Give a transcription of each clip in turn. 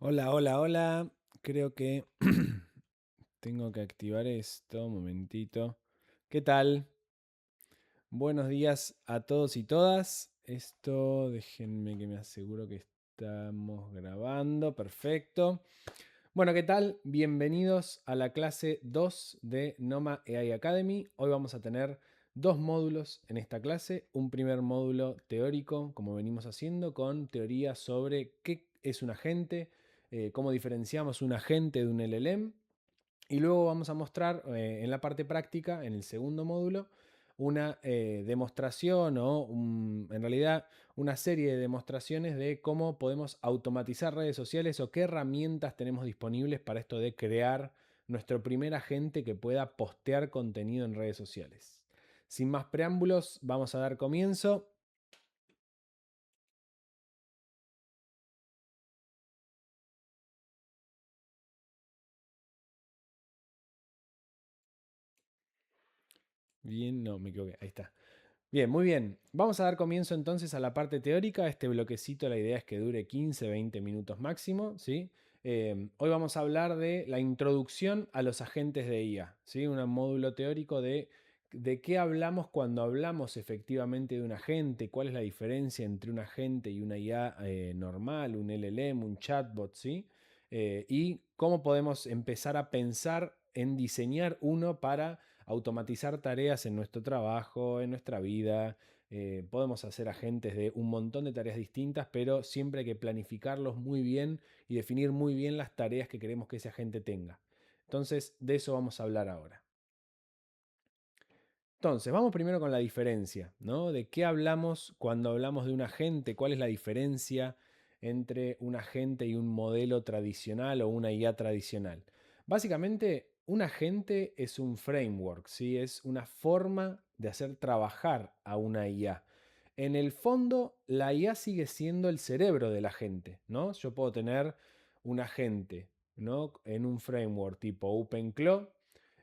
Hola, hola, hola. Creo que tengo que activar esto. Un momentito. ¿Qué tal? Buenos días a todos y todas. Esto, déjenme que me aseguro que estamos grabando. Perfecto. Bueno, ¿qué tal? Bienvenidos a la clase 2 de Noma AI Academy. Hoy vamos a tener dos módulos en esta clase. Un primer módulo teórico, como venimos haciendo, con teoría sobre qué es un agente, cómo diferenciamos un agente de un LLM. Y luego vamos a mostrar en la parte práctica, en el segundo módulo, una demostración en realidad una serie de demostraciones de cómo podemos automatizar redes sociales o qué herramientas tenemos disponibles para esto de crear nuestro primer agente que pueda postear contenido en redes sociales. Sin más preámbulos, vamos a dar comienzo. Bien, no, me equivoqué, ahí está. Bien, muy bien. Vamos a dar comienzo entonces a la parte teórica. Este bloquecito, la idea es que dure 15-20 minutos máximo, ¿sí? Hoy vamos a hablar de la introducción a los agentes de IA, ¿sí? Un módulo teórico de qué hablamos cuando hablamos efectivamente de un agente, cuál es la diferencia entre un agente y una IA normal, un LLM, un chatbot, ¿sí? Y cómo podemos empezar a pensar en diseñar uno para automatizar tareas en nuestro trabajo, en nuestra vida. Podemos hacer agentes de un montón de tareas distintas, pero siempre hay que planificarlos muy bien y definir muy bien las tareas que queremos que ese agente tenga. Entonces, de eso vamos a hablar ahora. Entonces, vamos primero con la diferencia, ¿no? ¿De qué hablamos cuando hablamos de un agente? ¿Cuál es la diferencia entre un agente y un modelo tradicional o una IA tradicional? Básicamente, un agente es un framework, ¿sí? Es una forma de hacer trabajar a una IA. En el fondo, la IA sigue siendo el cerebro del agente, ¿no? Yo puedo tener un agente, ¿no? En un framework tipo OpenClaw,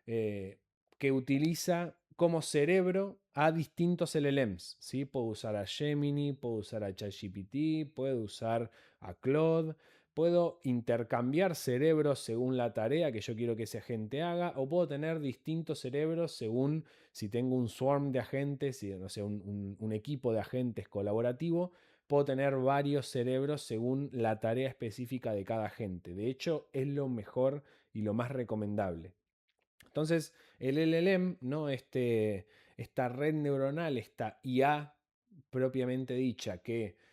eh, que utiliza como cerebro a distintos LLMs, ¿sí? Puedo usar a Gemini, puedo usar a ChatGPT, puedo usar a Claude, puedo intercambiar cerebros según la tarea que yo quiero que ese agente haga, o puedo tener distintos cerebros según si tengo un swarm de agentes, no sé, un equipo de agentes colaborativo, puedo tener varios cerebros según la tarea específica de cada agente. De hecho, es lo mejor y lo más recomendable. Entonces, el LLM, ¿no? Esta red neuronal, esta IA propiamente dicha, que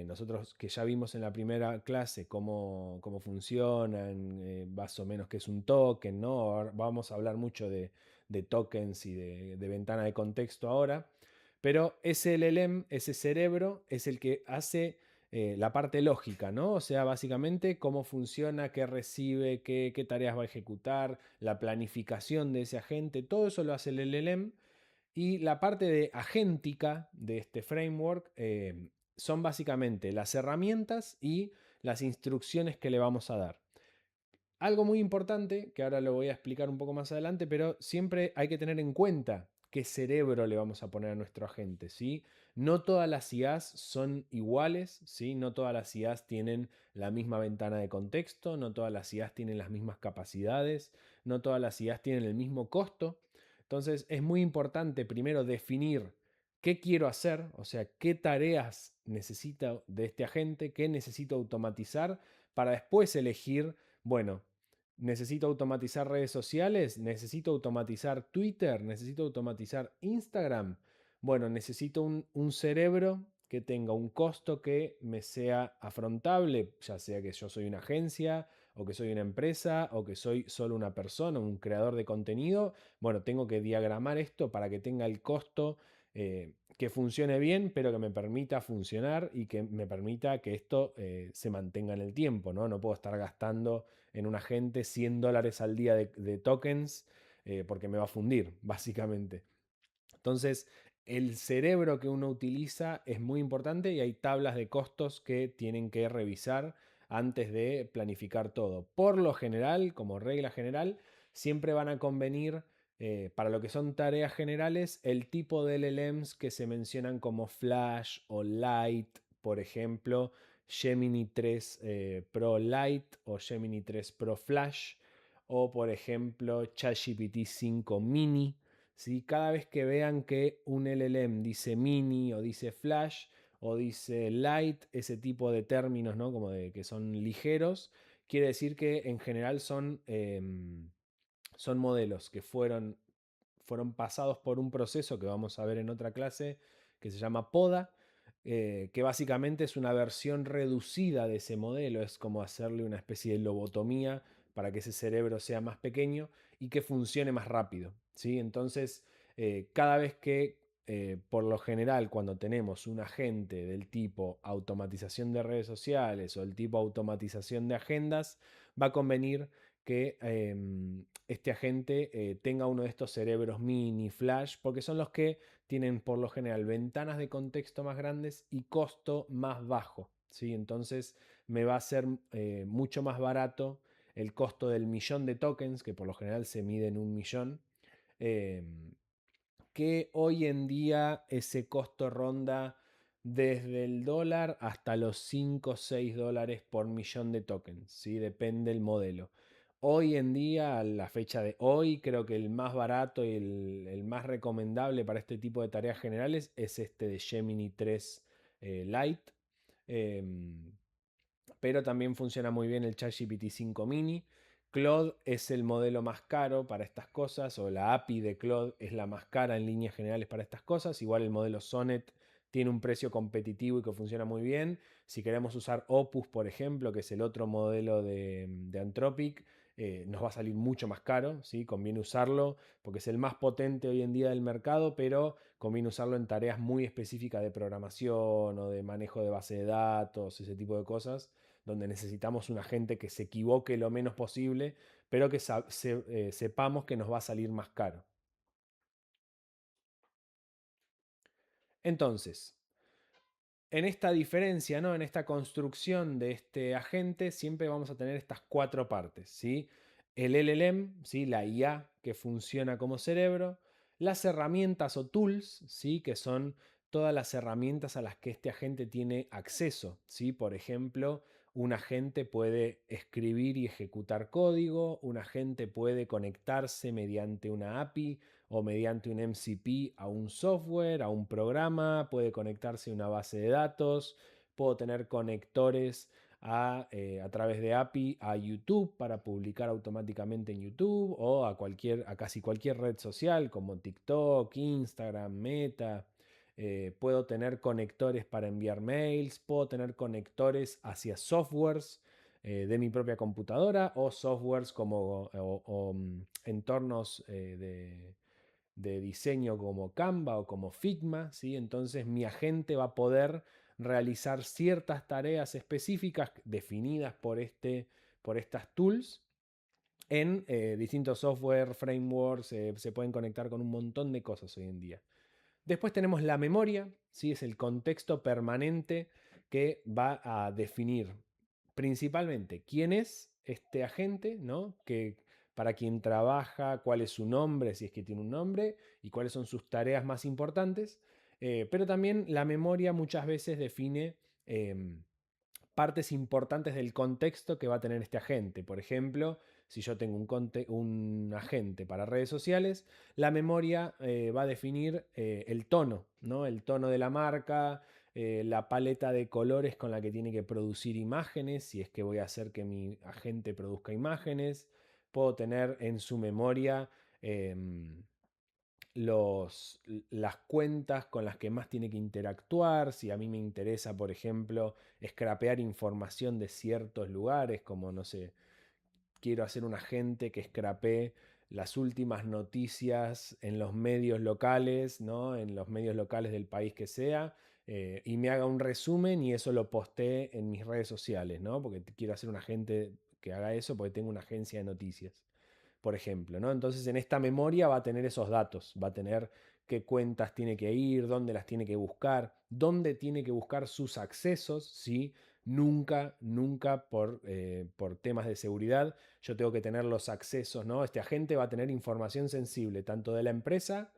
nosotros que ya vimos en la primera clase cómo funcionan, más o menos qué es un token, ¿no? Ahora vamos a hablar mucho de tokens y de ventana de contexto ahora, pero ese LLM, ese cerebro, es el que hace la parte lógica, ¿no? O sea, básicamente cómo funciona, qué recibe, qué tareas va a ejecutar, la planificación de ese agente, todo eso lo hace el LLM. Y la parte de agéntica de este framework son básicamente las herramientas y las instrucciones que le vamos a dar. Algo muy importante, que ahora lo voy a explicar un poco más adelante, pero siempre hay que tener en cuenta qué cerebro le vamos a poner a nuestro agente, ¿sí? No todas las IAs son iguales, ¿sí? No todas las IAs tienen la misma ventana de contexto, no todas las IAs tienen las mismas capacidades, no todas las IAs tienen el mismo costo. Entonces es muy importante primero definir qué quiero hacer, o sea, qué tareas necesito de este agente, qué necesito automatizar, para después elegir, bueno, necesito automatizar redes sociales, necesito automatizar Twitter, necesito automatizar Instagram. Bueno, necesito un cerebro que tenga un costo que me sea afrontable, ya sea que yo soy una agencia o que soy una empresa o que soy solo una persona, un creador de contenido. Bueno, tengo que diagramar esto para que tenga el costo que funcione bien, pero que me permita funcionar y que me permita que esto se mantenga en el tiempo, ¿no? No puedo estar gastando en un agente $100 al día de tokens porque me va a fundir, básicamente. Entonces, el cerebro que uno utiliza es muy importante y hay tablas de costos que tienen que revisar antes de planificar todo. Por lo general, como regla general, siempre van a convenir para lo que son tareas generales el tipo de LLMs que se mencionan como Flash o Light, por ejemplo, Gemini 3 Pro Lite o Gemini 3 Pro Flash, o por ejemplo ChatGPT 5 Mini. ¿Sí? Cada vez que vean que un LLM dice Mini o dice Flash o dice Lite, ese tipo de términos, ¿no? Como de que son ligeros, quiere decir que en general son modelos que fueron pasados por un proceso que vamos a ver en otra clase que se llama poda, que básicamente es una versión reducida de ese modelo, es como hacerle una especie de lobotomía para que ese cerebro sea más pequeño y que funcione más rápido. ¿Sí? Entonces, cada vez que, por lo general, cuando tenemos un agente del tipo automatización de redes sociales o el tipo automatización de agendas, va a convenir que este agente tenga uno de estos cerebros mini flash, porque son los que tienen por lo general ventanas de contexto más grandes y costo más bajo. ¿Sí? Entonces me va a ser mucho más barato el costo del millón de tokens, que por lo general se mide en 1 millón, eh, que hoy en día ese costo ronda desde el dólar hasta los 5 o 6 dólares por millón de tokens, ¿sí? Depende del modelo. Hoy en día, a la fecha de hoy, creo que el más barato y el más recomendable para este tipo de tareas generales es este de Gemini 3 Lite. Em, pero también funciona muy bien el ChatGPT 5 Mini. Claude es el modelo más caro para estas cosas, o la API de Claude es la más cara en líneas generales para estas cosas. Igual el modelo Sonnet tiene un precio competitivo y que funciona muy bien. Si queremos usar Opus, por ejemplo, que es el otro modelo de Anthropic, nos va a salir mucho más caro, ¿sí? Conviene usarlo porque es el más potente hoy en día del mercado, pero conviene usarlo en tareas muy específicas de programación o de manejo de base de datos, ese tipo de cosas donde necesitamos un agente que se equivoque lo menos posible, pero que sepamos que nos va a salir más caro. Entonces, en esta diferencia, ¿no? En esta construcción de este agente, siempre vamos a tener estas cuatro partes, ¿sí? El LLM, ¿sí? La IA que funciona como cerebro, las herramientas o tools, ¿sí? Que son todas las herramientas a las que este agente tiene acceso, ¿sí? Por ejemplo, un agente puede escribir y ejecutar código, un agente puede conectarse mediante una API, o mediante un MCP a un software, a un programa, puede conectarse a una base de datos, puedo tener conectores a través de API a YouTube para publicar automáticamente en YouTube o a casi cualquier red social como TikTok, Instagram, Meta. Puedo tener conectores para enviar mails, puedo tener conectores hacia softwares de mi propia computadora o softwares como entornos de diseño como Canva o como Figma, ¿sí? Entonces mi agente va a poder realizar ciertas tareas específicas definidas por estas tools en distintos software, frameworks, se pueden conectar con un montón de cosas hoy en día. Después tenemos la memoria, ¿sí? Es el contexto permanente que va a definir principalmente quién es este agente, ¿no? Para quién trabaja, cuál es su nombre, si es que tiene un nombre, y cuáles son sus tareas más importantes. Pero también la memoria muchas veces define partes importantes del contexto que va a tener este agente. Por ejemplo, si yo tengo un agente para redes sociales, la memoria va a definir el tono, ¿no? El tono de la marca, la paleta de colores con la que tiene que producir imágenes, si es que voy a hacer que mi agente produzca imágenes. Puedo tener en su memoria las cuentas con las que más tiene que interactuar, si a mí me interesa, por ejemplo, scrapear información de ciertos lugares, como no sé, quiero hacer un agente que scrapee las últimas noticias en los medios locales, ¿no? En los medios locales del país que sea, y me haga un resumen y eso lo postee en mis redes sociales, ¿no? Porque quiero hacer un agente que haga eso porque tengo una agencia de noticias, por ejemplo, ¿no? Entonces en esta memoria va a tener esos datos, va a tener qué cuentas tiene que ir, dónde las tiene que buscar, dónde tiene que buscar sus accesos, ¿sí? Nunca, nunca por temas de seguridad, yo tengo que tener los accesos, ¿no? Este agente va a tener información sensible, tanto de la empresa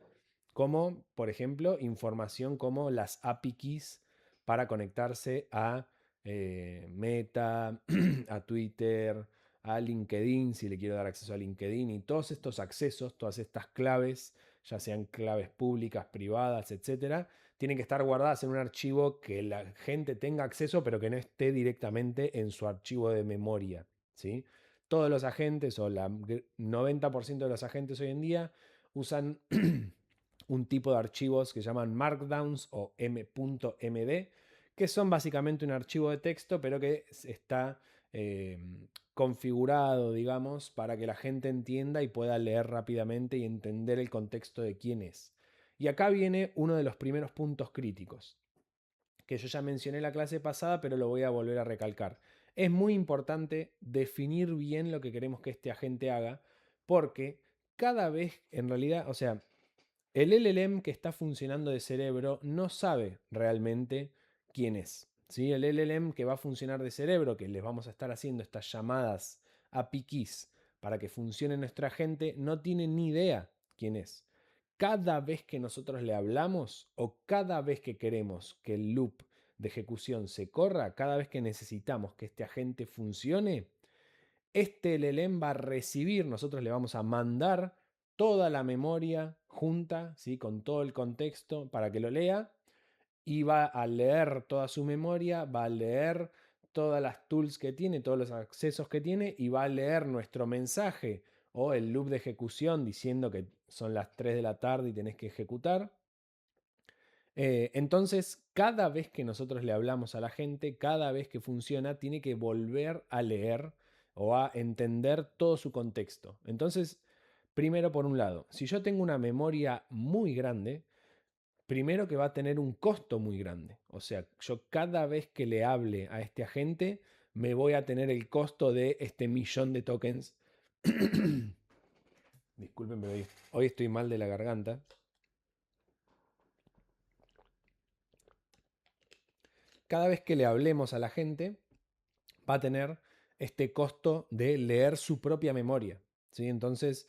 como, por ejemplo, información como las API keys para conectarse a Meta, a Twitter, a LinkedIn, si le quiero dar acceso a LinkedIn, y todos estos accesos, todas estas claves, ya sean claves públicas, privadas, etcétera, tienen que estar guardadas en un archivo que la gente tenga acceso, pero que no esté directamente en su archivo de memoria, ¿sí? Todos los agentes, o el 90% de los agentes hoy en día, usan un tipo de archivos que llaman Markdowns o M.md, que son básicamente un archivo de texto, pero que está eh, configurado, digamos, para que la gente entienda y pueda leer rápidamente y entender el contexto de quién es. Y acá viene uno de los primeros puntos críticos, que yo ya mencioné en la clase pasada, pero lo voy a volver a recalcar. Es muy importante definir bien lo que queremos que este agente haga, porque cada vez, en realidad, o sea, el LLM que está funcionando de cerebro no sabe realmente quién es. ¿Sí? El LLM que va a funcionar de cerebro, que les vamos a estar haciendo estas llamadas API keys para que funcione nuestra agente, no tiene ni idea quién es. Cada vez que nosotros le hablamos o cada vez que queremos que el loop de ejecución se corra, cada vez que necesitamos que este agente funcione, este LLM va a recibir, nosotros le vamos a mandar toda la memoria junta, ¿sí? Con todo el contexto para que lo lea, y va a leer toda su memoria, va a leer todas las tools que tiene, todos los accesos que tiene, y va a leer nuestro mensaje o el loop de ejecución diciendo que son las 3 de la tarde y tenés que ejecutar. Entonces, cada vez que nosotros le hablamos a la gente, cada vez que funciona, tiene que volver a leer o a entender todo su contexto. Entonces, primero por un lado, si yo tengo una memoria muy grande, primero que va a tener un costo muy grande. O sea, yo cada vez que le hable a este agente, me voy a tener el costo de este millón de tokens. Disculpen, pero hoy estoy mal de la garganta. Cada vez que le hablemos a la gente, va a tener este costo de leer su propia memoria. ¿Sí? Entonces,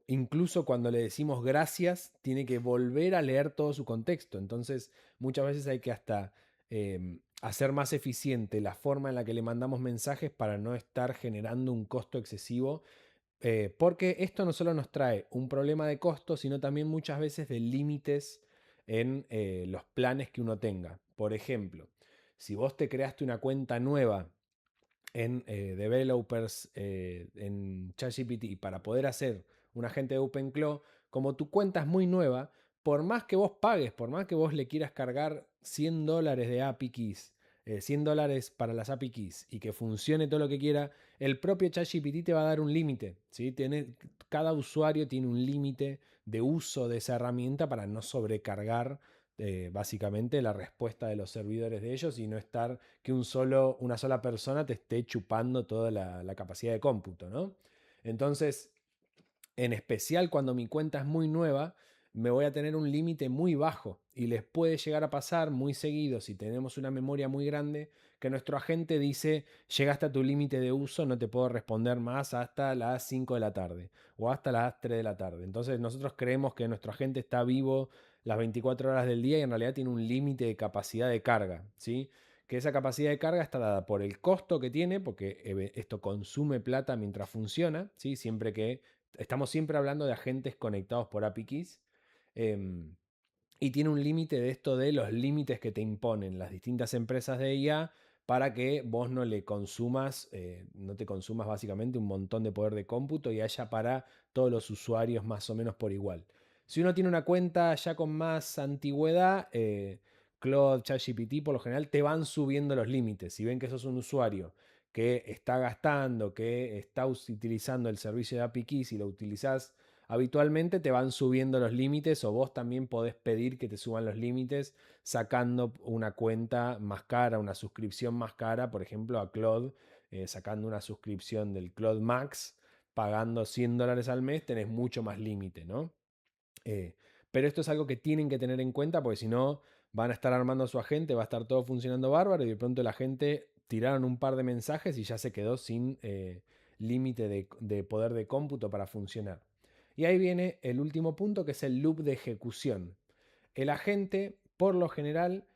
incluso cuando le decimos gracias, tiene que volver a leer todo su contexto. Entonces, muchas veces hay que hasta hacer más eficiente la forma en la que le mandamos mensajes para no estar generando un costo excesivo. Porque esto no solo nos trae un problema de costo, sino también muchas veces de límites en los planes que uno tenga. Por ejemplo, si vos te creaste una cuenta nueva en developers en ChatGPT para poder hacer un agente de OpenClaw, como tu cuenta es muy nueva, por más que vos pagues, por más que vos le quieras cargar $100 de API keys, $100 para las API keys y que funcione todo lo que quiera, el propio ChatGPT te va a dar un límite. ¿Sí? Cada usuario tiene un límite de uso de esa herramienta para no sobrecargar básicamente la respuesta de los servidores de ellos y no estar que una sola persona te esté chupando toda la capacidad de cómputo, ¿no? Entonces, en especial cuando mi cuenta es muy nueva, me voy a tener un límite muy bajo y les puede llegar a pasar muy seguido si tenemos una memoria muy grande que nuestro agente dice llegaste a tu límite de uso, no te puedo responder más hasta las 5 de la tarde o hasta las 3 de la tarde. Entonces nosotros creemos que nuestro agente está vivo las 24 horas del día y en realidad tiene un límite de capacidad de carga, ¿sí? Que esa capacidad de carga está dada por el costo que tiene, porque esto consume plata mientras funciona, ¿sí? Siempre que estamos siempre hablando de agentes conectados por API Keys. em, y tiene un límite de esto de los límites que te imponen las distintas empresas de IA para que vos no le consumas, no te consumas básicamente un montón de poder de cómputo y haya para todos los usuarios más o menos por igual. Si uno tiene una cuenta ya con más antigüedad, Claude, ChatGPT por lo general te van subiendo los límites. Si ven que sos un usuario que está gastando, que está utilizando el servicio de API Keys y lo utilizás habitualmente, te van subiendo los límites o vos también podés pedir que te suban los límites sacando una cuenta más cara, una suscripción más cara, por ejemplo a Claude, sacando una suscripción del Claude Max, pagando $100 al mes, tenés mucho más límite, ¿no? Eh, pero esto es algo que tienen que tener en cuenta porque si no van a estar armando su agente, va a estar todo funcionando bárbaro y de pronto la gente tiraron un par de mensajes y ya se quedó sin límite de poder de cómputo para funcionar. Y ahí viene el último punto que es el loop de ejecución. El agente, por lo general,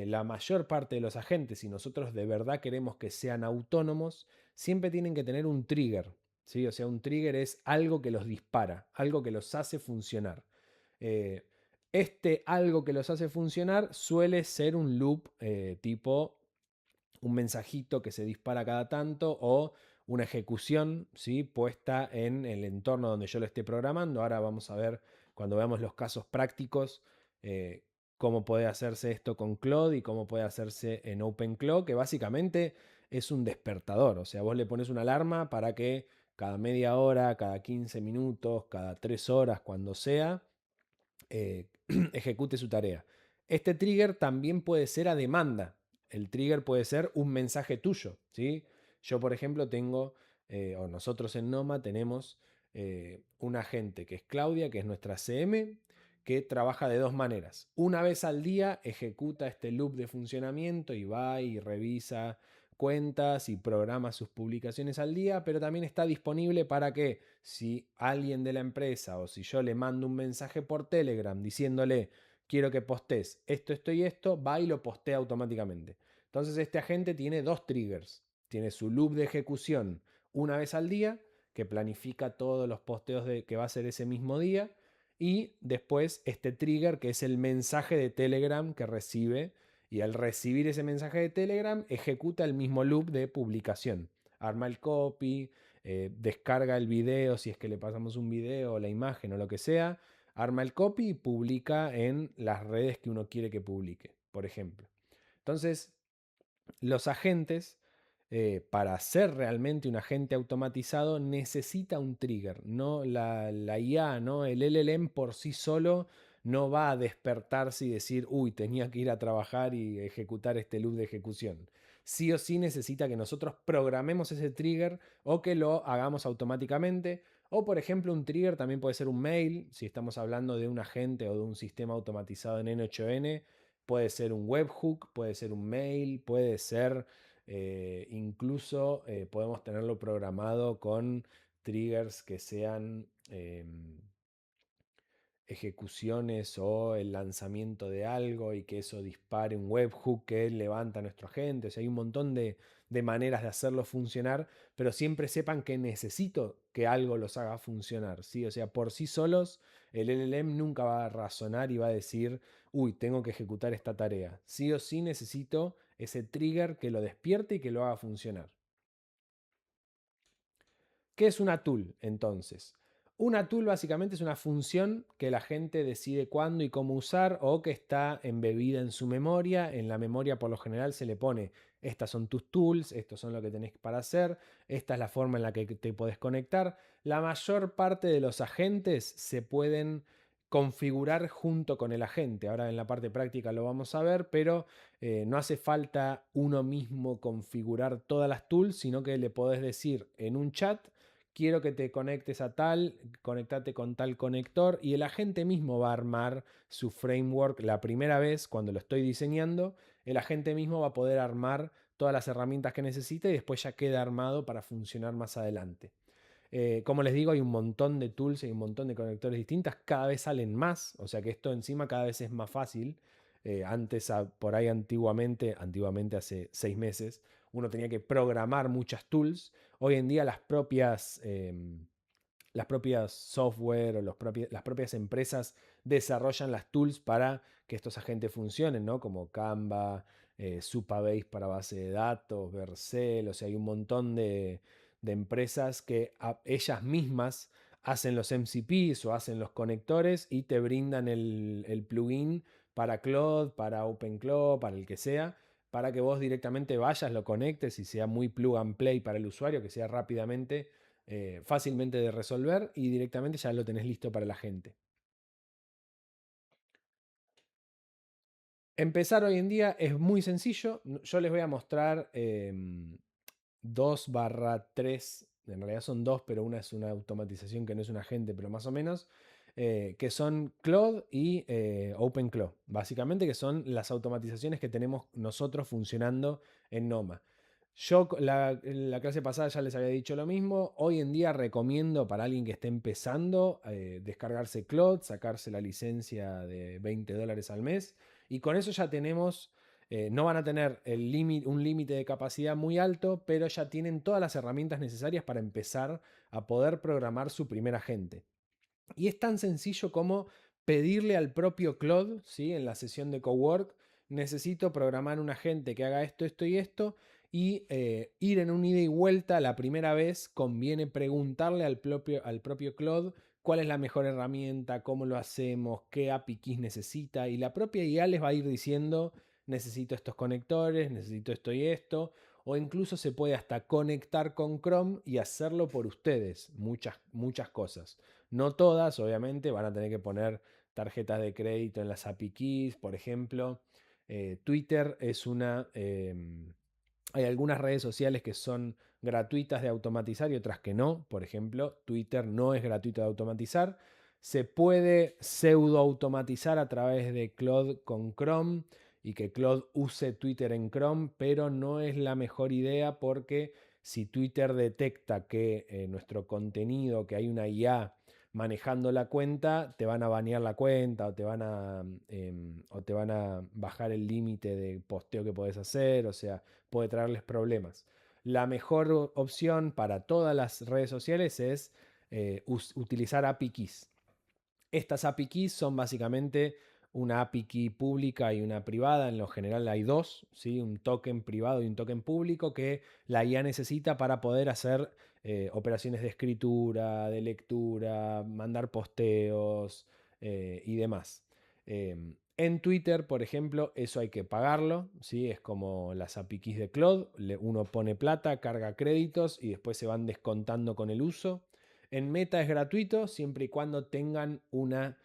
la mayor parte de los agentes, si nosotros de verdad queremos que sean autónomos, siempre tienen que tener un trigger, ¿sí? O sea, un trigger es algo que los dispara, algo que los hace funcionar. Eh, este algo que los hace funcionar suele ser un loop tipo un mensajito que se dispara cada tanto o una ejecución, ¿sí? Puesta en el entorno donde yo lo esté programando. Ahora vamos a ver, cuando veamos los casos prácticos, eh, cómo puede hacerse esto con Claude y cómo puede hacerse en OpenClaw, que básicamente es un despertador. O sea, vos le pones una alarma para que cada media hora, cada 15 minutos, cada 3 horas, cuando sea, ejecute su tarea. Este trigger también puede ser a demanda. El trigger puede ser un mensaje tuyo, ¿sí? Yo, por ejemplo, tengo, o nosotros en Noma tenemos una agente que es Claudia, que es nuestra CM, que trabaja de dos maneras. Una vez al día ejecuta este loop de funcionamiento y va y revisa cuentas y programa sus publicaciones al día, pero también está disponible para que si alguien de la empresa o si yo le mando un mensaje por Telegram diciéndole quiero que postes esto, esto y esto, va y lo postea automáticamente. Entonces este agente tiene dos triggers. Tiene su loop de ejecución una vez al día, que planifica todos los posteos que va a hacer ese mismo día, y después este trigger que es el mensaje de Telegram que recibe, y al recibir ese mensaje de Telegram ejecuta el mismo loop de publicación. Arma el copy, descarga el video si es que le pasamos un video o la imagen o lo que sea, arma el copy y publica en las redes que uno quiere que publique, por ejemplo. Entonces, los agentes, para ser realmente un agente automatizado, necesita un trigger. No la IA, ¿no? El LLM por sí solo no va a despertarse y decir, uy, tenía que ir a trabajar y ejecutar este loop de ejecución. Sí o sí necesita que nosotros programemos ese trigger o que lo hagamos automáticamente. O por ejemplo, un trigger también puede ser un mail, si estamos hablando de un agente o de un sistema automatizado en N8N, puede ser un webhook, puede ser un mail, puede ser incluso podemos tenerlo programado con triggers que sean ejecuciones o el lanzamiento de algo y que eso dispare un webhook que levanta a nuestro agente. O sea, hay un montón de maneras de hacerlo funcionar, pero siempre sepan que necesito que algo los haga funcionar, ¿sí? O sea, por sí solos el LLM nunca va a razonar y va a decir, uy, tengo que ejecutar esta tarea. Sí o sí necesito ese trigger que lo despierte y que lo haga funcionar. ¿Qué es una tool entonces? Una tool básicamente es una función que la gente decide cuándo y cómo usar o que está embebida en su memoria. En la memoria por lo general se le pone, estas son tus tools, estos son lo que tenés para hacer, esta es la forma en la que te podés conectar. La mayor parte de los agentes se pueden configurar junto con el agente. Ahora en la parte práctica lo vamos a ver, pero no hace falta uno mismo configurar todas las tools, sino que le podés decir en un chat, quiero que te conectes a tal, conectate con tal conector y el agente mismo va a armar su framework la primera vez cuando lo estoy diseñando. El agente mismo va a poder armar todas las herramientas que necesite y después ya queda armado para funcionar más adelante. Como les digo, hay un montón de tools y un montón de conectores distintas, cada vez salen más, o sea que esto encima cada vez es más fácil. Antes, por ahí antiguamente hace 6 meses, uno tenía que programar muchas tools. Hoy en día las propias software o las propias empresas desarrollan las tools para que estos agentes funcionen, ¿no? Como Canva, Supabase para base de datos, Vercel, o sea, hay un montón de empresas que ellas mismas hacen los MCPs o hacen los conectores y te brindan el plugin para Claude, para OpenClaw, para el que sea, para que vos directamente vayas, lo conectes y sea muy plug and play para el usuario, que sea rápidamente, fácilmente de resolver y directamente ya lo tenés listo para la gente. Empezar hoy en día es muy sencillo. Yo les voy a mostrar 2/3, en realidad son dos, pero una es una automatización que no es un agente, pero más o menos, que son Claude y OpenClaw, básicamente que son las automatizaciones que tenemos nosotros funcionando en Noma. Yo la clase pasada ya les había dicho lo mismo. Hoy en día recomiendo para alguien que esté empezando descargarse Claude, sacarse la licencia de $20 al mes y con eso ya tenemos No van a tener un límite de capacidad muy alto, pero ya tienen todas las herramientas necesarias para empezar a poder programar su primer agente. Y es tan sencillo como pedirle al propio Claude, ¿sí? En la sesión de Cowork, necesito programar un agente que haga esto, esto y esto, y ir en un ida y vuelta la primera vez conviene preguntarle al propio Claude cuál es la mejor herramienta, cómo lo hacemos, qué API keys necesita, y la propia IA les va a ir diciendo, necesito estos conectores, necesito esto y esto, o incluso se puede hasta conectar con Chrome y hacerlo por ustedes, muchas cosas. No todas, obviamente, van a tener que poner tarjetas de crédito en las API keys, por ejemplo. Twitter es hay algunas redes sociales que son gratuitas de automatizar y otras que no. Por ejemplo, Twitter no es gratuito de automatizar. Se puede pseudo automatizar a través de Claude con Chrome y que Claude use Twitter en Chrome, pero no es la mejor idea porque si Twitter detecta que nuestro contenido, que hay una IA manejando la cuenta, te van a banear la cuenta o te van a bajar el límite de posteo que podés hacer, o sea, puede traerles problemas. La mejor opción para todas las redes sociales es utilizar API keys. Estas API keys son básicamente una API key pública y una privada. En lo general hay dos, ¿sí? Un token privado y un token público que la IA necesita para poder hacer operaciones de escritura, de lectura, mandar posteos y demás. En Twitter, por ejemplo, eso hay que pagarlo, ¿sí? Es como las API keys de Claude. Uno pone plata, carga créditos y después se van descontando con el uso. En Meta es gratuito siempre y cuando tengan una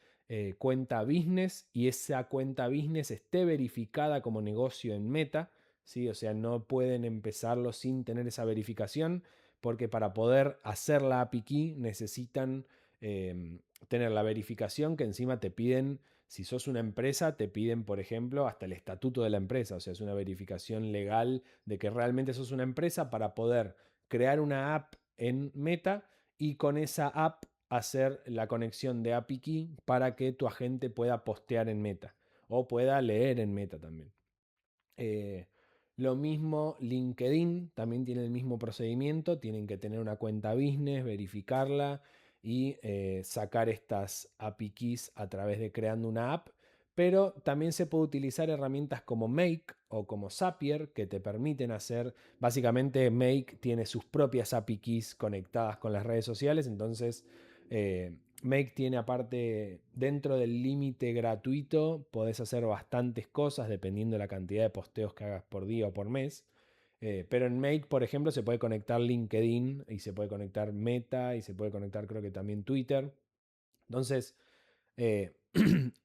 cuenta business y esa cuenta business esté verificada como negocio en Meta, ¿sí? O sea, no pueden empezarlo sin tener esa verificación porque para poder hacer la API key necesitan tener la verificación que encima te piden, si sos una empresa, te piden, por ejemplo, hasta el estatuto de la empresa, o sea, es una verificación legal de que realmente sos una empresa para poder crear una app en Meta y con esa app hacer la conexión de API Key para que tu agente pueda postear en Meta o pueda leer en Meta también. Eh, lo mismo LinkedIn, también tiene el mismo procedimiento, tienen que tener una cuenta business, verificarla y sacar estas API keys a través de creando una app, pero también se puede utilizar herramientas como Make o como Zapier que te permiten hacer, básicamente Make tiene sus propias API keys conectadas con las redes sociales, entonces Make tiene aparte, dentro del límite gratuito, podés hacer bastantes cosas dependiendo de la cantidad de posteos que hagas por día o por mes. Pero en Make, por ejemplo, se puede conectar LinkedIn y se puede conectar Meta y se puede conectar creo que también Twitter. Entonces, eh,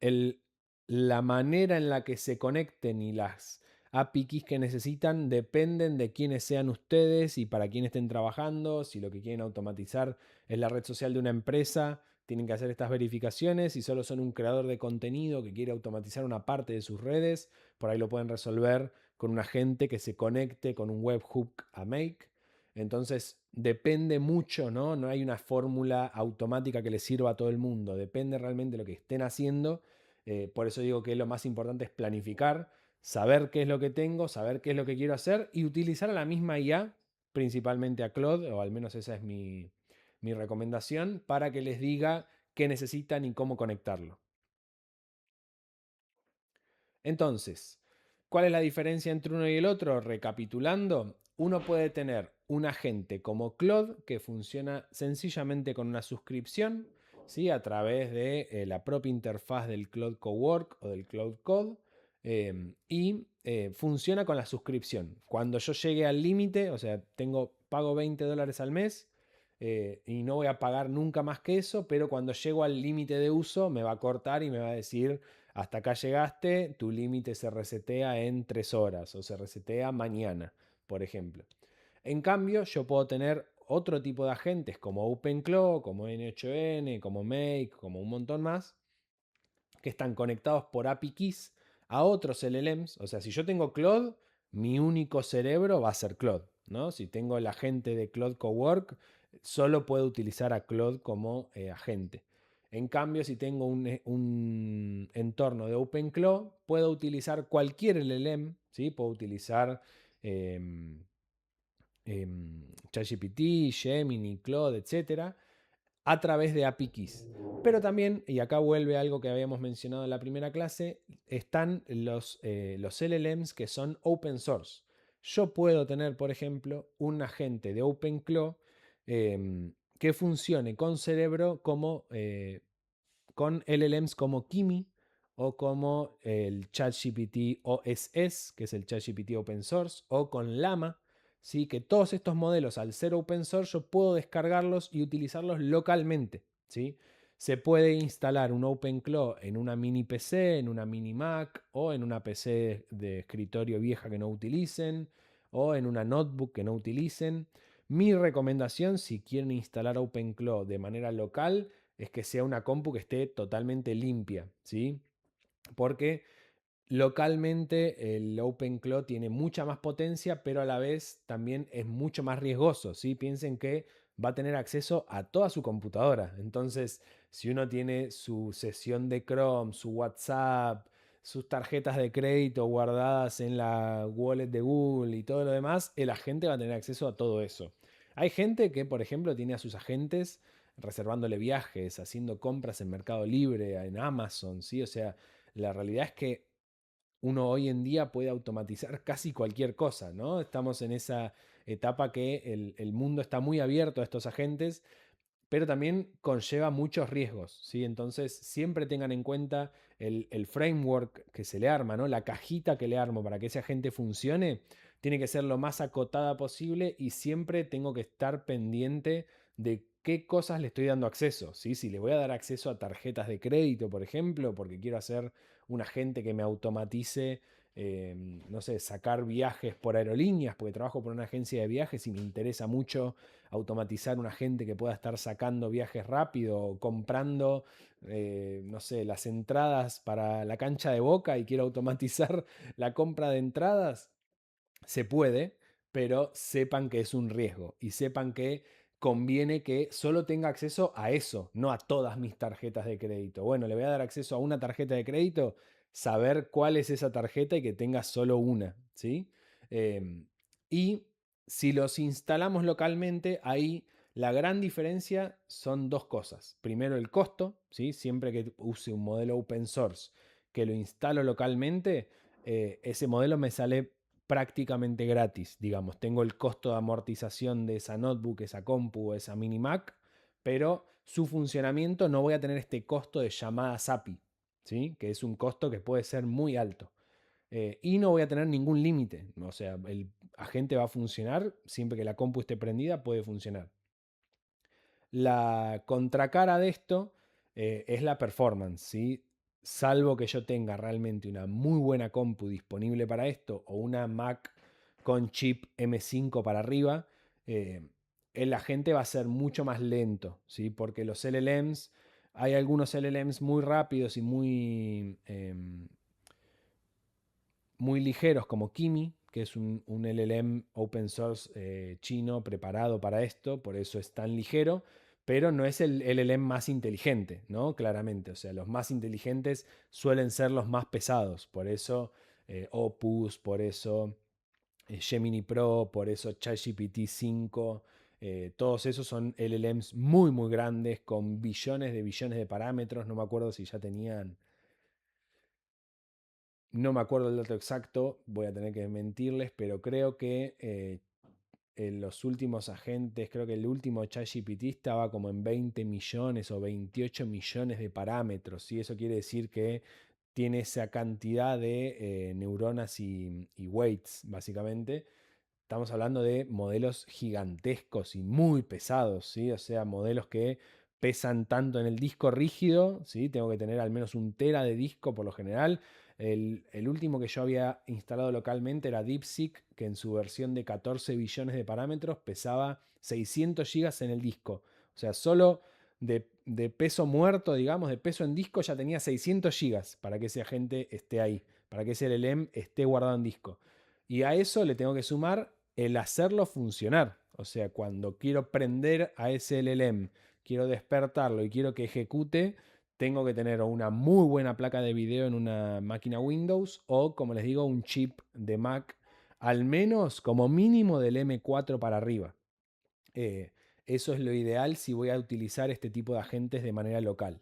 el, la manera en la que se conecten y las API keys que necesitan dependen de quiénes sean ustedes y para quién estén trabajando. Si lo que quieren automatizar es la red social de una empresa, tienen que hacer estas verificaciones. Si solo son un creador de contenido que quiere automatizar una parte de sus redes, por ahí lo pueden resolver con un agente que se conecte con un webhook a Make. Entonces depende mucho, ¿no? No hay una fórmula automática que le sirva a todo el mundo. Depende realmente de lo que estén haciendo. Por eso digo que lo más importante es planificar, saber qué es lo que tengo, saber qué es lo que quiero hacer y utilizar a la misma IA, principalmente a Claude, o al menos esa es mi recomendación, para que les diga qué necesitan y cómo conectarlo. Entonces, ¿cuál es la diferencia entre uno y el otro? Recapitulando, uno puede tener un agente como Claude que funciona sencillamente con una suscripción, ¿sí? A través de la propia interfaz del Claude Cowork o del Claude Code y funciona con la suscripción. Cuando yo llegue al límite, o sea, pago $20 al mes y no voy a pagar nunca más que eso, pero cuando llego al límite de uso me va a cortar y me va a decir hasta acá llegaste, tu límite se resetea en 3 horas o se resetea mañana, por ejemplo. En cambio, yo puedo tener otro tipo de agentes como OpenClaw, como N8N, como Make, como un montón más, que están conectados por API keys a otros LLMs. O sea, si yo tengo Claude, mi único cerebro va a ser Claude, ¿no? Si tengo el agente de Claude Cowork, solo puedo utilizar a Claude como agente. En cambio, si tengo un entorno de OpenClaw, puedo utilizar cualquier LLM, ¿sí? Puedo utilizar em, ChatGPT, Gemini, Claude, etcétera, a través de API Keys. Pero también, y acá vuelve algo que habíamos mencionado en la primera clase, están los LLMs que son open source. Yo puedo tener, por ejemplo, un agente de OpenClaw que funcione con Cerebro como con LLMs como Kimi o como el ChatGPT OSS, que es el ChatGPT open source, o con Llama, ¿sí? Que todos estos modelos, al ser open source, yo puedo descargarlos y utilizarlos localmente, ¿sí? Se puede instalar un OpenClaw en una mini PC, en una mini Mac o en una PC de escritorio vieja que no utilicen o en una notebook que no utilicen. Mi recomendación, si quieren instalar OpenClaw de manera local, es que sea una compu que esté totalmente limpia, ¿sí? Porque localmente el OpenClaw tiene mucha más potencia, pero a la vez también es mucho más riesgoso, ¿sí? Piensen que va a tener acceso a toda su computadora. Entonces, si uno tiene su sesión de Chrome, su WhatsApp, sus tarjetas de crédito guardadas en la wallet de Google y todo lo demás, el agente va a tener acceso a todo eso. Hay gente que, por ejemplo, tiene a sus agentes reservándole viajes, haciendo compras en Mercado Libre, en Amazon, ¿sí? O sea, la realidad es que uno hoy en día puede automatizar casi cualquier cosa, ¿no? Estamos en esa etapa que el mundo está muy abierto a estos agentes, pero también conlleva muchos riesgos, ¿sí? Entonces, siempre tengan en cuenta el framework que se le arma, ¿no? La cajita que le armo para que ese agente funcione, tiene que ser lo más acotada posible y siempre tengo que estar pendiente de qué cosas le estoy dando acceso, ¿sí? Si le voy a dar acceso a tarjetas de crédito, por ejemplo, porque quiero hacer un agente que me automatice, no sé, sacar viajes por aerolíneas, porque trabajo por una agencia de viajes y me interesa mucho automatizar un agente que pueda estar sacando viajes rápido o comprando, no sé, las entradas para la cancha de Boca y quiero automatizar la compra de entradas, se puede, pero sepan que es un riesgo y sepan que conviene que solo tenga acceso a eso, no a todas mis tarjetas de crédito. Bueno, le voy a dar acceso a una tarjeta de crédito, saber cuál es esa tarjeta y que tenga solo una, ¿sí? Y si los instalamos localmente, ahí la gran diferencia son dos cosas. Primero, el costo, ¿sí? Siempre que use un modelo open source que lo instalo localmente, ese modelo me sale prácticamente gratis, digamos. Tengo el costo de amortización de esa notebook, esa compu, esa mini Mac, pero su funcionamiento no voy a tener este costo de llamadas API, ¿sí? Que es un costo que puede ser muy alto. Y no voy a tener ningún límite, o sea, el agente va a funcionar siempre que la compu esté prendida, puede funcionar. La contracara de esto es la performance, ¿sí? Salvo que yo tenga realmente una muy buena compu disponible para esto o una Mac con chip M5 para arriba, eh, el agente va a ser mucho más lento, ¿sí? Porque los LLMs, hay algunos LLMs muy rápidos y muy ligeros como Kimi, que es un LLM open source chino preparado para esto, por eso es tan ligero, pero no es el LLM más inteligente, ¿no? Claramente, o sea, los más inteligentes suelen ser los más pesados, por eso Opus, por eso Gemini Pro, por eso ChatGPT 5, todos esos son LLMs muy, muy grandes, con billones de parámetros, no me acuerdo si ya tenían, no me acuerdo el dato exacto, voy a tener que mentirles, pero creo que en los últimos agentes, creo que el último ChatGPT estaba como en 20 millones o 28 millones de parámetros, y eso quiere decir que tiene esa cantidad de neuronas y weights, básicamente. Estamos hablando de modelos gigantescos y muy pesados, ¿sí? O sea, modelos que pesan tanto en el disco rígido, ¿sí? Tengo que tener al menos un tera de disco por lo general. El último que yo había instalado localmente era DeepSeek, que en su versión de 14 billones de parámetros pesaba 600 gigas en el disco. O sea, solo de peso muerto, digamos, de peso en disco, ya tenía 600 gigas para que ese agente esté ahí, para que ese LLM esté guardado en disco. Y a eso le tengo que sumar el hacerlo funcionar. O sea, cuando quiero prender a ese LLM, quiero despertarlo y quiero que ejecute, tengo que tener una muy buena placa de video en una máquina Windows o, como les digo, un chip de Mac, al menos como mínimo del M4 para arriba. Eh, Eso es lo ideal si voy a utilizar este tipo de agentes de manera local.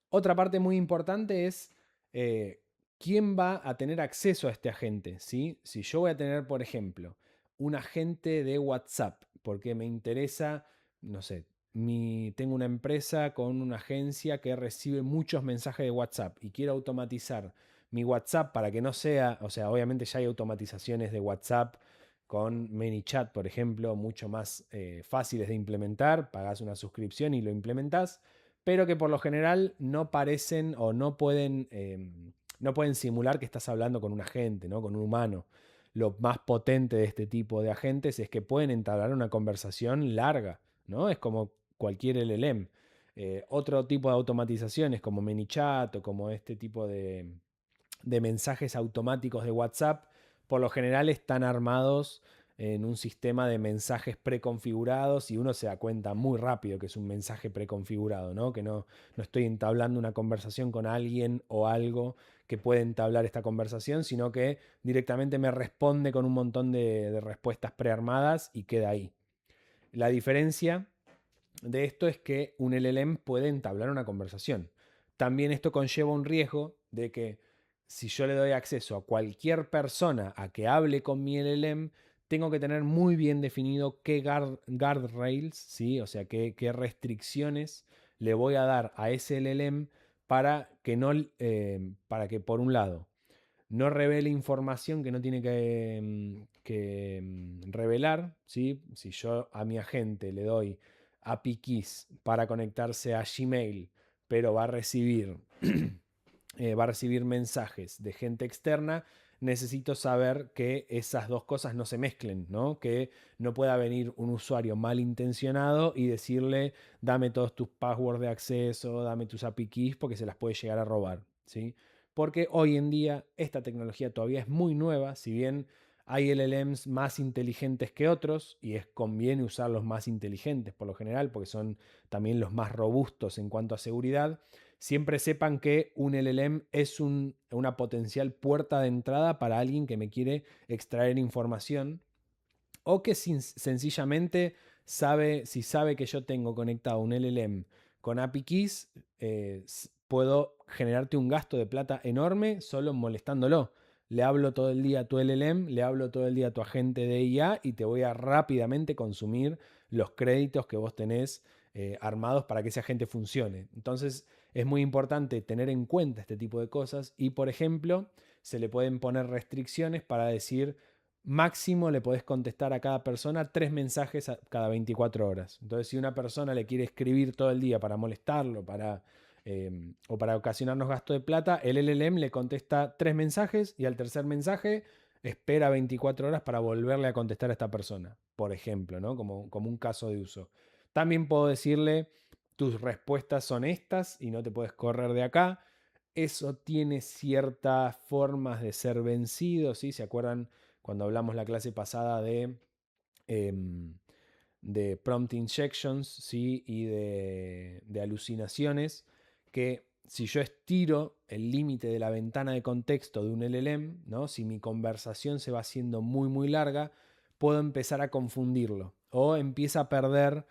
Otra parte muy importante es eh, quién va a tener acceso a este agente, ¿sí? Si yo voy a tener, por ejemplo, un agente de WhatsApp, porque me interesa, no sé, tengo una empresa con una agencia que recibe muchos mensajes de WhatsApp y quiero automatizar mi WhatsApp para que no sea, o sea, obviamente ya hay automatizaciones de WhatsApp con ManyChat, por ejemplo, mucho más fáciles de implementar, pagas una suscripción y lo implementas, pero que por lo general no parecen o no pueden simular que estás hablando con un agente, ¿no? Con un humano. Lo más potente de este tipo de agentes es que pueden entablar una conversación larga, ¿no? Es como cualquier LLM. Otro tipo de automatizaciones como ManyChat o como este tipo de mensajes automáticos de WhatsApp, por lo general están armados en un sistema de mensajes preconfigurados y uno se da cuenta muy rápido que es un mensaje preconfigurado, ¿no? Que no estoy entablando una conversación con alguien o algo que puede entablar esta conversación, sino que directamente me responde con un montón de respuestas prearmadas y queda ahí. La diferencia de esto es que un LLM puede entablar una conversación. También esto conlleva un riesgo de que si yo le doy acceso a cualquier persona a que hable con mi LLM, tengo que tener muy bien definido qué guardrails, ¿sí? O sea, qué restricciones le voy a dar a ese LLM para que, no, para que por un lado, no revele información que no tiene que revelar, ¿sí? Si yo a mi agente le doy API keys para conectarse a Gmail, pero va a recibir mensajes de gente externa, necesito saber que esas dos cosas no se mezclen, ¿no? Que no pueda venir un usuario malintencionado y decirle, dame todos tus passwords de acceso, dame tus API keys, porque se las puede llegar a robar, ¿sí? Porque hoy en día esta tecnología todavía es muy nueva, si bien hay LLMs más inteligentes que otros y conviene usar los más inteligentes por lo general porque son también los más robustos en cuanto a seguridad. Siempre sepan que un LLM es una potencial puerta de entrada para alguien que me quiere extraer información o que sencillamente si sabe que yo tengo conectado un LLM con API Keys, puedo generarte un gasto de plata enorme solo molestándolo. Le hablo todo el día a tu LLM, le hablo todo el día a tu agente de IA y te voy a rápidamente consumir los créditos que vos tenés armados para que ese agente funcione. Entonces es muy importante tener en cuenta este tipo de cosas y, por ejemplo, se le pueden poner restricciones para decir máximo le podés contestar a cada persona 3 mensajes cada 24 horas. Entonces, si una persona le quiere escribir todo el día para molestarlo o para ocasionarnos gasto de plata, el LLM le contesta 3 mensajes y al tercer mensaje espera 24 horas para volverle a contestar a esta persona, por ejemplo, ¿no? Como un caso de uso. También puedo decirle, tus respuestas son estas y no te puedes correr de acá. Eso tiene ciertas formas de ser vencido, ¿sí? ¿Se acuerdan cuando hablamos la clase pasada em, de prompt injections, ¿sí? Y de alucinaciones? Que si yo estiro el límite de la ventana de contexto de un LLM, ¿no? Si mi conversación se va haciendo muy, muy larga, puedo empezar a confundirlo o empieza a perder,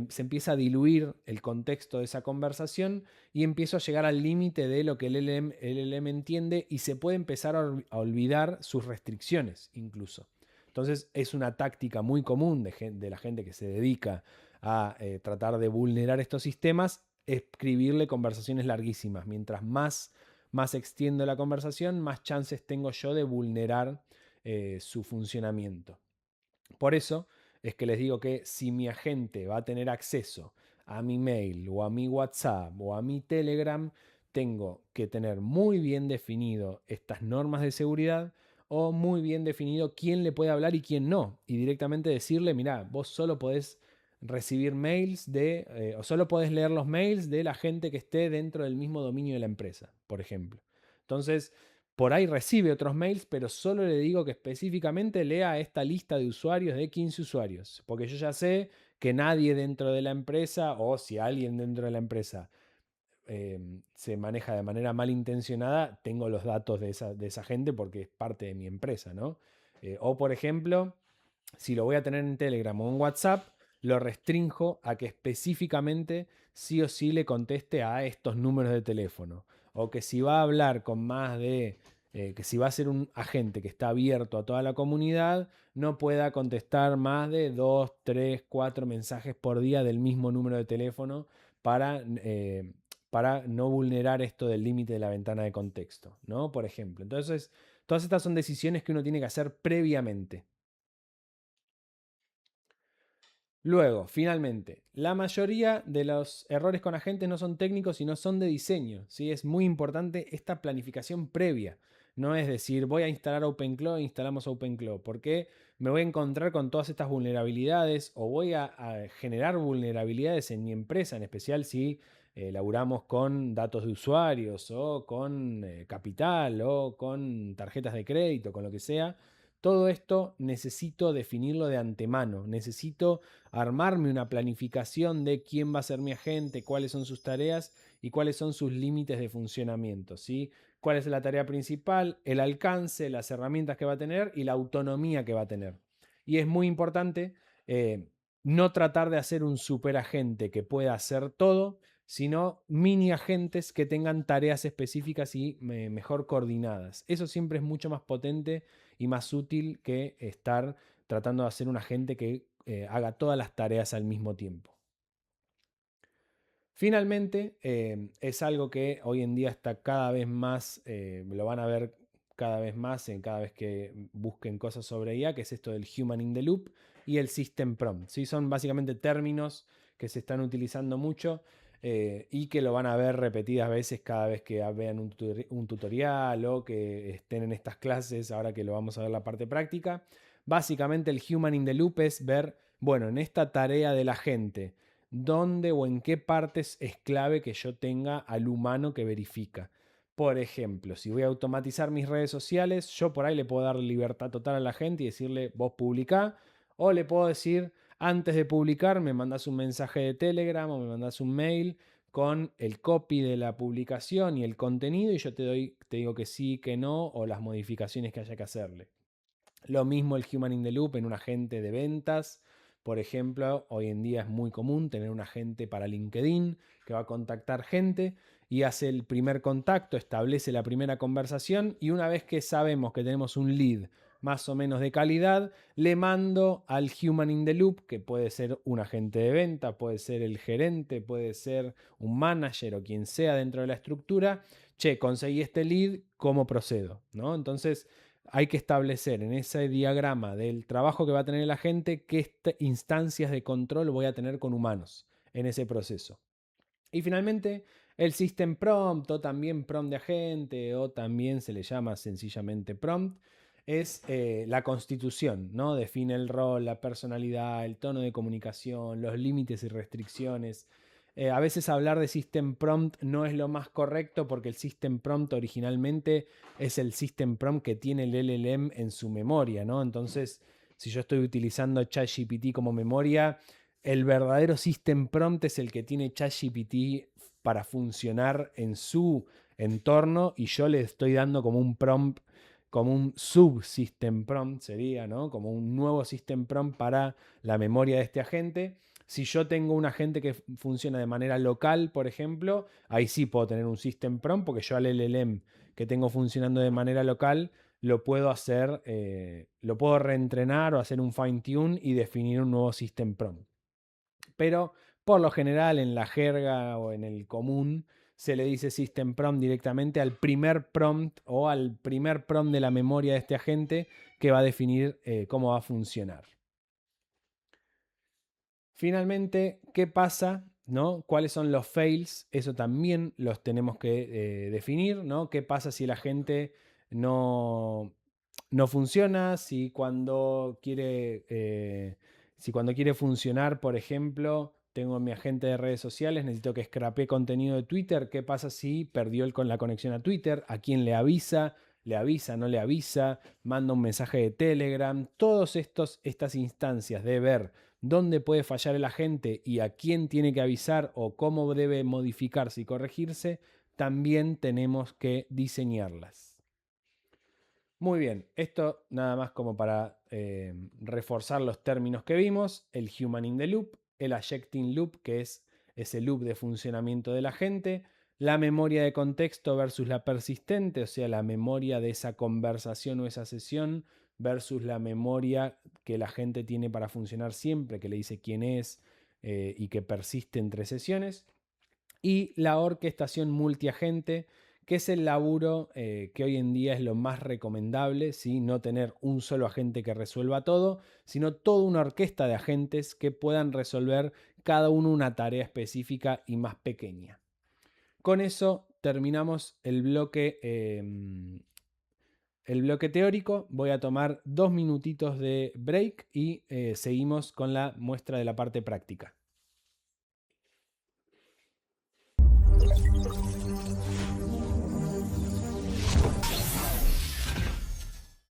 se empieza a diluir el contexto de esa conversación y empiezo a llegar al límite de lo que el LLM entiende y se puede empezar a olvidar sus restricciones incluso. Entonces es una táctica muy común de la gente que se dedica a tratar de vulnerar estos sistemas, escribirle conversaciones larguísimas. Mientras más extiendo la conversación, más chances tengo yo de vulnerar su funcionamiento. Por eso es que les digo que si mi agente va a tener acceso a mi mail o a mi WhatsApp o a mi Telegram, tengo que tener muy bien definido estas normas de seguridad o muy bien definido quién le puede hablar y quién no. Y directamente decirle, mira, vos solo podés recibir mails o solo podés leer los mails de la gente que esté dentro del mismo dominio de la empresa, por ejemplo. Entonces, por ahí recibe otros mails, pero solo le digo que específicamente lea esta lista de usuarios de 15 usuarios, porque yo ya sé que nadie dentro de la empresa, o si alguien dentro de la empresa se maneja de manera malintencionada, tengo los datos de esa gente porque es parte de mi empresa, ¿no? O por ejemplo, si lo voy a tener en Telegram o en WhatsApp, lo restrinjo a que específicamente sí o sí le conteste a estos números de teléfono. O que si va a hablar con más de, que si va a ser un agente que está abierto a toda la comunidad, no pueda contestar más de 2, 3, 4 mensajes por día del mismo número de teléfono para no vulnerar esto del límite de la ventana de contexto, ¿no? Por ejemplo. Entonces, todas estas son decisiones que uno tiene que hacer previamente. Luego, finalmente, la mayoría de los errores con agentes no son técnicos, sino son de diseño. ¿Sí? Es muy importante esta planificación previa. No es decir, voy a instalar OpenClaw, instalamos OpenClaw, porque me voy a encontrar con todas estas vulnerabilidades o voy a generar vulnerabilidades en mi empresa, en especial si laburamos con datos de usuarios o con capital o con tarjetas de crédito, con lo que sea. Todo esto necesito definirlo de antemano, necesito armarme una planificación de quién va a ser mi agente, cuáles son sus tareas y cuáles son sus límites de funcionamiento, ¿sí? Cuál es la tarea principal, el alcance, las herramientas que va a tener y la autonomía que va a tener. Y es muy importante no tratar de hacer un superagente que pueda hacer todo, sino mini agentes que tengan tareas específicas y mejor coordinadas. Eso siempre es mucho más potente y más útil que estar tratando de hacer un agente que haga todas las tareas al mismo tiempo. Finalmente, es algo que hoy en día está cada vez más, lo van a ver cada vez más en cada vez que busquen cosas sobre IA, que es esto del Human in the Loop y el System Prompt. ¿Sí? Son básicamente términos que se están utilizando mucho y que lo van a ver repetidas veces cada vez que vean un tutorial o que estén en estas clases, ahora que lo vamos a ver la parte práctica. Básicamente el Human in the Loop es ver, bueno, en esta tarea de la gente, dónde o en qué partes es clave que yo tenga al humano que verifica. Por ejemplo, si voy a automatizar mis redes sociales, yo por ahí le puedo dar libertad total a la gente y decirle, vos publicá, o le puedo decir, antes de publicar, me mandas un mensaje de Telegram o me mandas un mail con el copy de la publicación y el contenido y yo te digo que sí, que no, o las modificaciones que haya que hacerle. Lo mismo el Human in the Loop en un agente de ventas. Por ejemplo, hoy en día es muy común tener un agente para LinkedIn que va a contactar gente y hace el primer contacto, establece la primera conversación y una vez que sabemos que tenemos un lead más o menos de calidad, le mando al Human in the Loop, que puede ser un agente de venta, puede ser el gerente, puede ser un manager o quien sea dentro de la estructura. Che, conseguí este lead, ¿cómo procedo? ¿No? Entonces, hay que establecer en ese diagrama del trabajo que va a tener la gente qué instancias de control voy a tener con humanos en ese proceso. Y finalmente, el System Prompt o también prompt de agente o también se le llama sencillamente prompt, es la constitución, ¿no? Define el rol, la personalidad, el tono de comunicación, los límites y restricciones. A veces hablar de System Prompt no es lo más correcto porque el System Prompt originalmente es el System Prompt que tiene el LLM en su memoria, ¿no? Entonces, si yo estoy utilizando ChatGPT como memoria, el verdadero System Prompt es el que tiene ChatGPT para funcionar en su entorno y yo le estoy dando como un prompt, como un subsystem prompt sería, ¿no? Como un nuevo system prompt para la memoria de este agente. Si yo tengo un agente que funciona de manera local, por ejemplo, ahí sí puedo tener un system prompt porque yo al LLM que tengo funcionando de manera local lo puedo hacer, lo puedo reentrenar o hacer un fine tune y definir un nuevo system prompt. Pero por lo general en la jerga o en el común se le dice System Prompt directamente al primer prompt o al primer prompt de la memoria de este agente que va a definir cómo va a funcionar. Finalmente, ¿qué pasa? ¿No? ¿Cuáles son los fails? Eso también los tenemos que definir, ¿no? ¿Qué pasa si la gente no, no funciona? Si cuando quiere funcionar, por ejemplo, tengo mi agente de redes sociales, necesito que scrapee contenido de Twitter. ¿Qué pasa si perdió la conexión a Twitter? ¿A quién le avisa? ¿Le avisa? ¿No le avisa? ¿Manda un mensaje de Telegram? Todas estas instancias de ver dónde puede fallar el agente y a quién tiene que avisar o cómo debe modificarse y corregirse, también tenemos que diseñarlas. Muy bien, esto nada más como para reforzar los términos que vimos: el human in the loop, el ajecting loop, que es ese loop de funcionamiento del agente, la memoria de contexto versus la persistente, o sea, la memoria de esa conversación o esa sesión versus la memoria que la gente tiene para funcionar siempre, que le dice quién es y que persiste entre sesiones, y la orquestación multiagente, que es el laburo que hoy en día es lo más recomendable, ¿sí? No tener un solo agente que resuelva todo, sino toda una orquesta de agentes que puedan resolver cada uno una tarea específica y más pequeña. Con eso terminamos el bloque teórico. Voy a tomar 2 minutitos de break y seguimos con la muestra de la parte práctica.